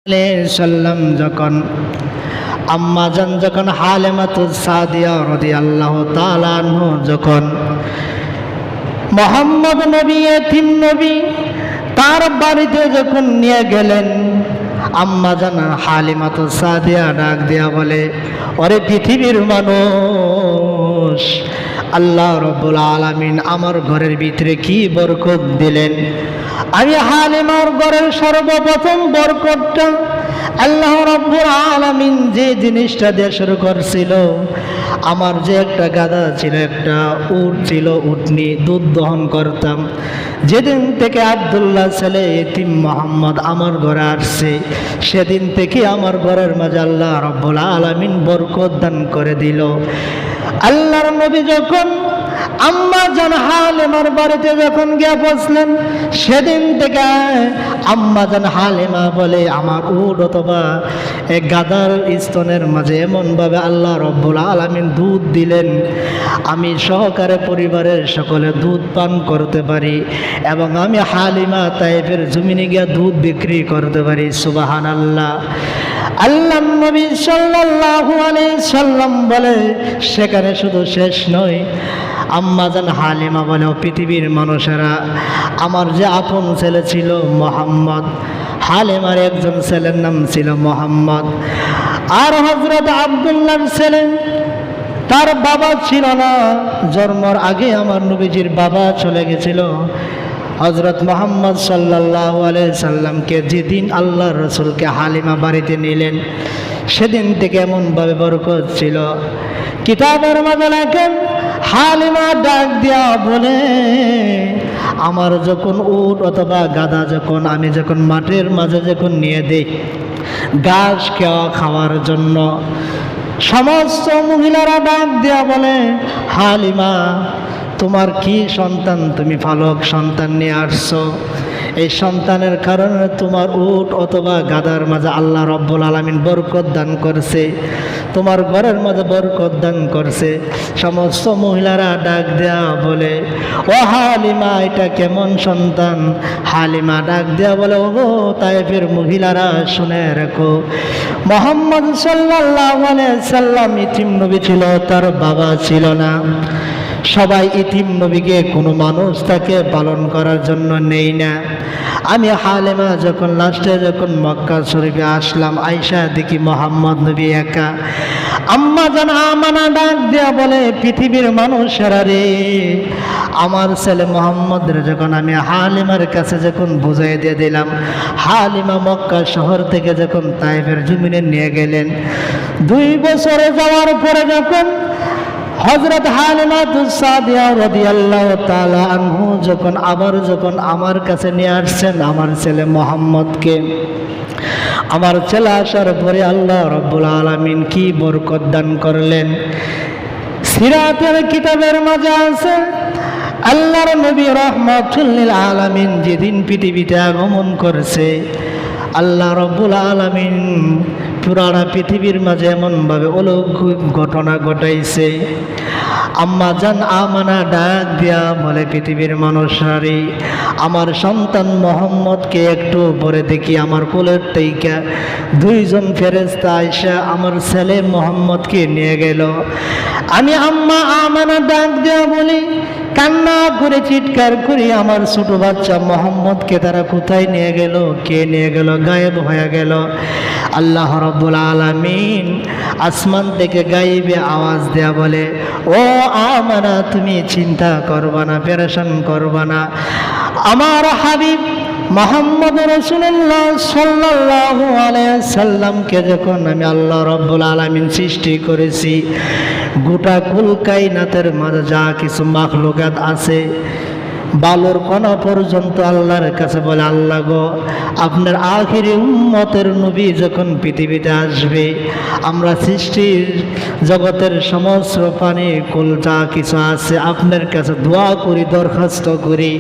সাল্লাম যখন আম্মাজান যখন হালিমাতুস সাদিয়া রাদিয়াল্লাহু তাআলা আনহু যখন মুহাম্মদ নবী এতিম নবী তার বাড়িতে যখন নিয়ে গেলেন, আম্মাজান হালিমাতুস সাদিয়া ডাক দিয়া বলে, ওরে পৃথিবীর মানুষ, আল্লাহ রাব্বুল আলামিন আমার ঘরের ভিতরে কি বরকত দিলেন। আমি হালিমার ঘরের সর্বপ্রথম বরকতটা আল্লাহ রাব্বুল আলামিন যে জিনিসটা দিয়ে শুরু করছিল, আমার যে একটা গাধা ছিল, একটা উট ছিল, উটনি দুধ দহন করতাম। যেদিন থেকে আব্দুল্লাহ ছেলে এতিম মোহাম্মদ আমার ঘরে আসছে, সেদিন থেকে আমার ঘরের মাঝে আল্লাহ রাব্বুল আলামিন বরকত দান করে দিল। আল্লাহর নবী যখন আম্মাজান হালিমার বাড়িতে যখন গিয়ে বসলেন, সেদিন থেকে আম্মাজান হালিমা বলে, আমার উট অথবা এক গাধার স্তনের মাঝে এমনভাবে আল্লাহ রাব্বুল আলামিন দুধ দিলেন, আমি সহকারে পরিবারের সকলে দুধ পান করতে পারি এবং আমি হালিমা তায়েফের জমিনে গিয়ে দুধ বিক্রি করতে পারি। সুবহানাল্লাহ। আল্লাহ নবী সাল্লাল্লাহু আলাইহি সাল্লাম বলে, সেখানে শুধু শেষ নয়, আম্মাজান হালিমা বলে, পৃথিবীর মানুষেরা, আমার যে আপন ছেলে ছিল মোহাম্মদ, হালিমার একজন ছেলের নাম ছিল মোহাম্মদ, আর হযরত আব্দুল্লাহর ছেলে, তার বাবা ছিল না, জন্মের আগে আমার নবীজির বাবা চলে গেছিল। হযরত মুহাম্মদ সাল্লাল্লাহু আলাইহি সাল্লামকে যেদিন আল্লাহ রসুলকে হালিমা বাড়িতে নিলেন, সেদিন থেকে এমনভাবে বরকত ছিল। কিতাবের মাঝে লেখেন, হালিমা ডাক দিয়া বলে, আমার যখন উট অথবা গাধা যখন আমি যখন মাঠের মাঝে যখন নিয়ে দেই ঘাস খাওয়ার জন্য, সমস্ত মহিলারা ডাক দিয়া বলে, হালিমা তোমার কি সন্তান, তুমি পালক সন্তান নিয়ে আসছো, এই সন্তানের কারণে তোমার উট অথবা গাধার মাঝে আল্লাহ রাব্বুল আলামিন বরকত দান করছে, তোমার ঘরের মাঝে বরকত দান করছে। সমস্ত মহিলারা ডাক দেয়া বলে, ও হালিমা এটা কেমন সন্তান? হালিমা ডাক দেয়া বলে, ও তায়েফের মহিলারা শুনে রাখো, মুহাম্মদ সাল্লাল্লাহু আলাইহি সাল্লাম ইতিম নবী ছিল, তার বাবা ছিল না। সবাই ইতিম নবীকে কোনো মানুষ তাকে পালন করার জন্য নেই না। আমি হালিমা যখন লাস্টে যখন মক্কা শরীফে আসলাম, আয়েশা দেখি মোহাম্মদ নবী একা। আম্মা জান আমানা ডাক দেয়া বলে, পৃথিবীর মানুষেরা রে, আমার ছেলে মোহাম্মদের যখন আমি হালিমার কাছে যখন বুঝাই দিয়ে দিলাম, হালিমা মক্কা শহর থেকে যখন তায়েফের জমিনে নিয়ে গেলেন, 2 বছরে যাওয়ার পরে যখন হযরত হালিমাতুস সাদিয়া রাদিয়াল্লাহু তাআলা আনহু যখন আমার কাছে নিয়ে আসছেন আমার ছেলে মোহাম্মদকে, আমার ছেলে আসার পরে আল্লাহ রাব্বুল আলামিন কি বরকত দান করলেন। সিরাতের কিতাবের মাঝে আছে, আল্লাহর নবী রাহমাতুল লিল আলামিন যেদিন পৃথিবীতে আগমন করছে, আল্লাহ রাব্বুল আলামিন পুরানা পৃথিবীর মাঝে এমনভাবে অলৌকিক ঘটনা ঘটাইছে। আম্মা জান আমানা ডাক দিয়া বলে, পৃথিবীর মানুষরারে, আমার সন্তান মোহাম্মদকে একটু পরে দেখি আমার কোলের থেকে 2 জন ফেরেশতা আয়েশা আমার ছেলে মোহাম্মদকে নিয়ে গেল। আমি আম্মা আমানা ডাক দিয়া বলি, কান্না করে চিৎকার করি, আমার ছোট বাচ্চা মোহাম্মদকে তারা কোথায় নিয়ে গেল, কে নিয়ে গেল, গায়েব হয়ে গেল। আল্লাহ রাব্বুল আলামিন আসমান থেকে গায়েবে আওয়াজ দেয়া বলে, ও আমানা তুমি চিন্তা করবা না, পেরেশান করবা না, আমার হাবিব মুহাম্মদ রাসূলুল্লাহ সাল্লাল্লাহু আলাইহি সাল্লামকে যখন আমি আল্লাহ রাব্বুল আলামিন সৃষ্টি করেছি, গোটা কুল কায়নাতের মাঝে যা কিছু মাখলুকাত আছে, বালুর কণা পর্যন্ত আল্লাহর কাছে বলে, আল্লাহ গো, আপনার আখিরি উম্মতের নবী যখন পৃথিবীতে আসবে, আমরা সৃষ্টির জগতের সমস্ত পানি কুল যা কিছু আছে আপনার কাছে দোয়া করি, দরখাস্ত করি,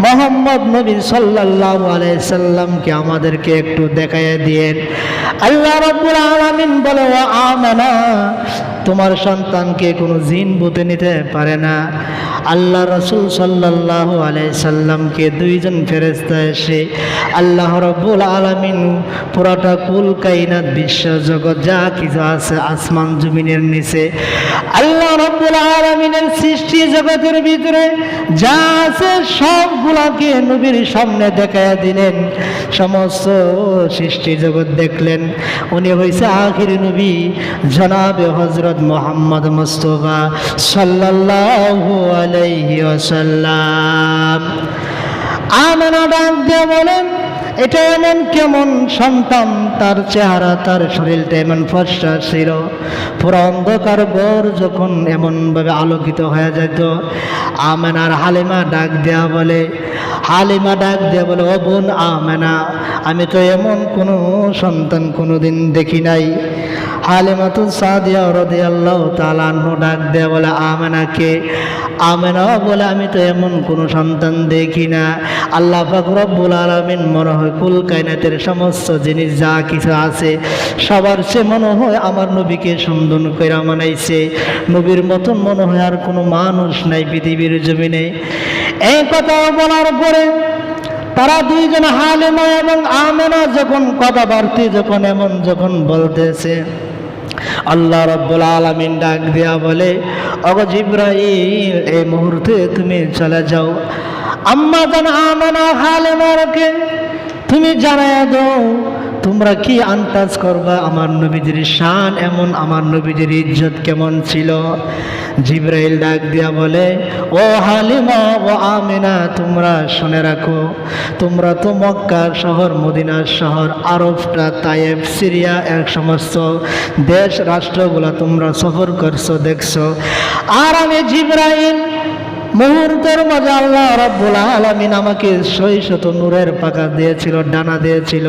মুহাম্মদ নবী সাল্লাল্লাহু আলাইহি সাল্লামকে আমাদেরকে একটু দেখাইয়া দিয়েন। আল্লাহ রাব্বুল আলামিন বলে, ও আমানা তোমার সন্তানকে কোনো জিন ভূতে নিতে পারে না। আল্লাহ রাসূল সাল্লাল্লাহু আলাইহি সাল্লামকে দুইজন ফেরেশতা এসে আল্লাহ রাব্বুল আলামিন পুরাটা কুল কায়নাত বিশ্ব জগৎ যা কিছু আছে আসমান জমিনের নিচে আল্লাহ রাব্বুল আলামিনের সৃষ্টি জগতের ভিতরে যা আছে সবগুলাকে নবীর সামনে দেখায়া দিলেন। সমস্ত সৃষ্টি জগৎ দেখলেন। উনি হইছে আখির নবী জনাবে হযরত মুহাম্মদ মুস্তাফা সাল্লাল্লাহু আলাইহি ওয়াসাল্লাম। আমেনা ডাক দিয়ে বলেন, এটা এমন কেমন সন্তান, তার চেহারা তার শরীরটা এমন ফর্সা ছিল, পুরো অন্ধকার ঘর যখন এমনভাবে আলোকিত হয়ে যেত। আমেনার হালিমা ডাক দেয়া বলে, হালিমা ডাক দেয়া বলে, ও বোন আমেনা, আমি তো এমন কোনো সন্তান কোনোদিন দেখি নাই। হালিমাতু সাদিয়া রাদিয়াল্লাহু তাআলা আনহা ডাক দেয়া বলে, আমেনাকে? আমেনা বলে, আমি তো এমন কোনো সন্তান দেখি না। আল্লাহ পাক রব্বুল আলামিন মনে হয় কুল কায়নাতের সমস্ত জিনিস যা কিছু আছে সবার চেয়ে মনে হয় আমার নবীকে সুন্দর করে বানাইছে। নবীর মতন মনে হয় আর কোনো মানুষ নাই পৃথিবীর জমিনে। এই কথা বলার পরে তারা দুইজন হালিমা এবং আমেনা যখন কথাবার্তা যখন বলতেছে, আল্লাহ রাব্বুল আলামিন ডাক দিয়া বলে, ওগো জিবরাইল, এই মুহূর্তে তুমি চলে যাও, আম্মা জান আমেনা হালিমাকে তুমি জানায়া দাও তোমরা কি আন্দাজ করবা আমার নবীজির শান এমন, আমার নবীজির ইজ্জত কেমন ছিল। জিবরাইল ডাক দিয়া বলে, ও হালিমা ও আমেনা, তোমরা শুনে রাখো, তোমরা তো মক্কা শহর, মদিনা শহর, আরবটা, তায়েফ, সিরিয়া এর সমস্ত দেশ রাষ্ট্রগুলা তোমরা সফর করছো, দেখছো। আর আমি জিবরাইল মুহূর্তের মাঝে আল্লাহ রাব্বুল আলামিন আমাকে 600 নূরের পাখা দিয়েছিল, ডানা দিয়েছিল।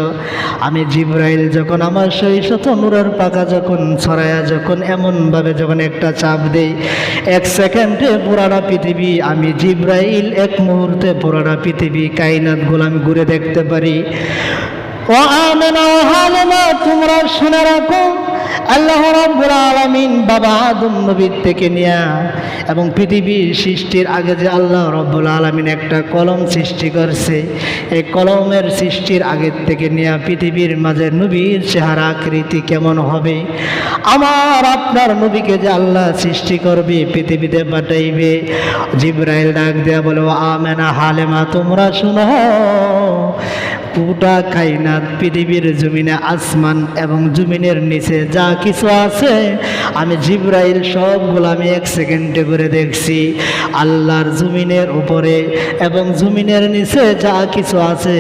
আমি জিবরাইল যখন আমার 600 নূরের পাখা যখন ছড়ায়া যখন এমনভাবে যখন একটা চাপ দেই, 1 সেকেন্ডে পুরাটা পৃথিবী, আমি জিবরাইল 1 মুহূর্তে পুরাটা পৃথিবী কায়নাতগুলো আমি ঘুরে দেখতে পারি। ও আমেনা ও হালিমা, তোমরা শুনে রাখো, আল্লাহ রাব্বুল আলামিন বাবা আদম নবীর থেকে নিয়া এবং পৃথিবীর সৃষ্টির আগে যে আল্লাহ রাব্বুল আলামিন একটা কলম সৃষ্টি করছে, এই কলমের সৃষ্টির আগের থেকে নিয়া পৃথিবীর মাঝে নবীর চেহারা আকৃতি কেমন হবে, আমার আপনার নবীকে যে আল্লাহ সৃষ্টি করবে, পৃথিবীতে পাঠাইবে। জিবরাইল ডাক দেয়া বলে, ও আমেনা হালিমা, তোমরা শুনো, গোটা কায়নাত পৃথিবীর জমিনে, আসমান এবং জমিনের নিচে যা কিছু আছে আমি জিবরাইল সবগুলো আমি 1 সেকেন্ডে করে দেখছি। আল্লাহর জমিনের উপরে এবং জমিনের নিচে যা কিছু আছে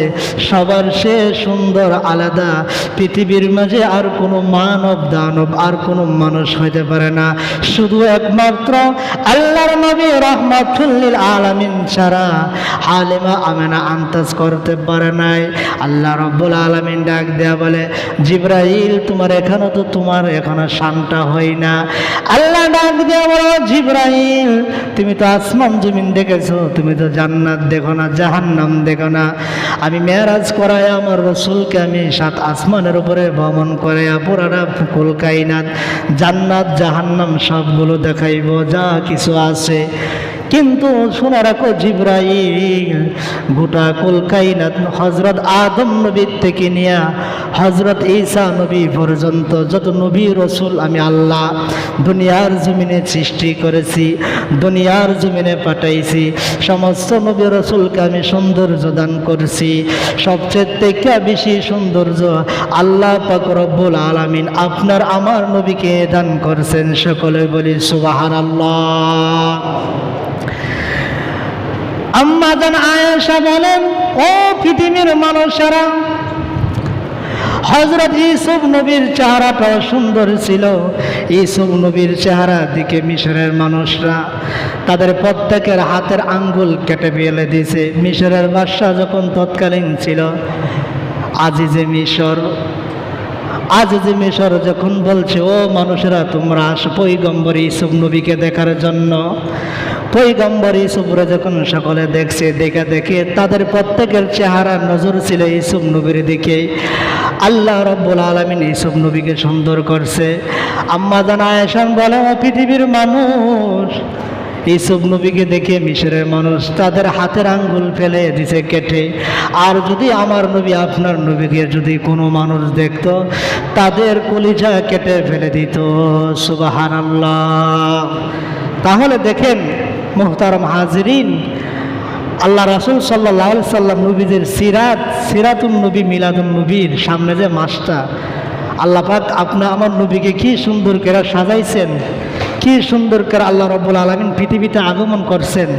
সবার সে সুন্দর আলাদা। পৃথিবীর মাঝে আর কোনো মানব দানব আর কোনো মানুষ হইতে পারে না, শুধু একমাত্র আল্লাহর নবী রাহমাতুল লিল আলামিন ছাড়া হালিমা আমেনা আন্দাজ করতে পারে নাই। আল্লাহ রাব্বুল আলামিন ডাক দেয়া বলে, জিবরাইল, তোমার এখনো শানটা হয় না। আল্লাহ ডাক দেয়া বলে, জিবরাইল, তুমি তো আসমান জমিন দেখেছো, তুমি তো জান্নাত দেখো না, জাহান্নাম দেখো না। আমি মেরাজ করায় আমার রাসূলকে আমি 7 আসমানের উপরে ভ্রমণ করে পুরাটা কুল কায়নাত জান্নাত জাহান্নাম সবগুলো দেখাইব যা কিছু আছে। কিন্তু শুনে রাখো জিবরাইল, গোটা কুল কায়নাত হযরত আদম নবীর থেকে নিয়ে হযরত ঈসা নবী পর্যন্ত যত নবী রাসূল আমি আল্লাহ দুনিয়ার জমিনে সৃষ্টি করেছি, দুনিয়ার জমিনে পাঠাইছি, সমস্ত নবী রাসূলকে আমি সৌন্দর্য দান করছি। সবচেয়ে থেকে বেশি সৌন্দর্য আল্লাহ পাক রব্বুল আলামিন আপনার আমার নবীকে দান করছেন। সকলে বলি সুবহানাল্লাহ। আম্মা জান আয়েশা বলেন, ও পৃথিবীর মানুষেরা, হযরত ইউসুফ নবীর চেহারাটাও সুন্দর ছিল। ইউসুফ নবীর চেহারা দিকে মিশরের মানুষরা তাদের প্রত্যেকের হাতের আঙ্গুল কেটে ফেলে দিয়েছে। মিশরের বাদশা যখন তৎকালীন ছিল আজিজে মিশর যখন বলছে, ও মানুষেরা তোমরা আসো পয়গম্বর ইউসুফ নবীকে দেখার জন্য। পয়গম্বর ইউসুফরে যখন সকলে দেখছে, দেখে তাদের প্রত্যেকের চেহারা নজর ছিল ইউসুফ নবীর দিকে। আল্লাহ রাব্বুল আলামিন ইউসুফ নবীকে সুন্দর করছে। আম্মা জান আয়েশা বলে, পৃথিবীর মানুষ ইউসুফ নবীকে দেখে মিশরের মানুষ তাদের হাতের আঙ্গুল ফেলে দিছে কেটে। আর যদি আমার নবী আপনার নবীকে যদি কোনো মানুষ দেখত, তাদের কলিজা কেটে ফেলে দিত। সুবহানাল্লাহ। তাহলে দেখেন মুহতারাম হাজিরিন, আল্লাহ রাসূল সাল্লাল্লাহু আলাইহি সাল্লাম নবীদের সিরাতুন নবী মিলাদুন নবীর সামনে যে মাসটা, আল্লাহ পাক আমার নবীকে কি সুন্দর করে সাজাইছেন, কি সুন্দর করে আল্লাহ রাব্বুল আলামিন পৃথিবীতে আগমন করছেন।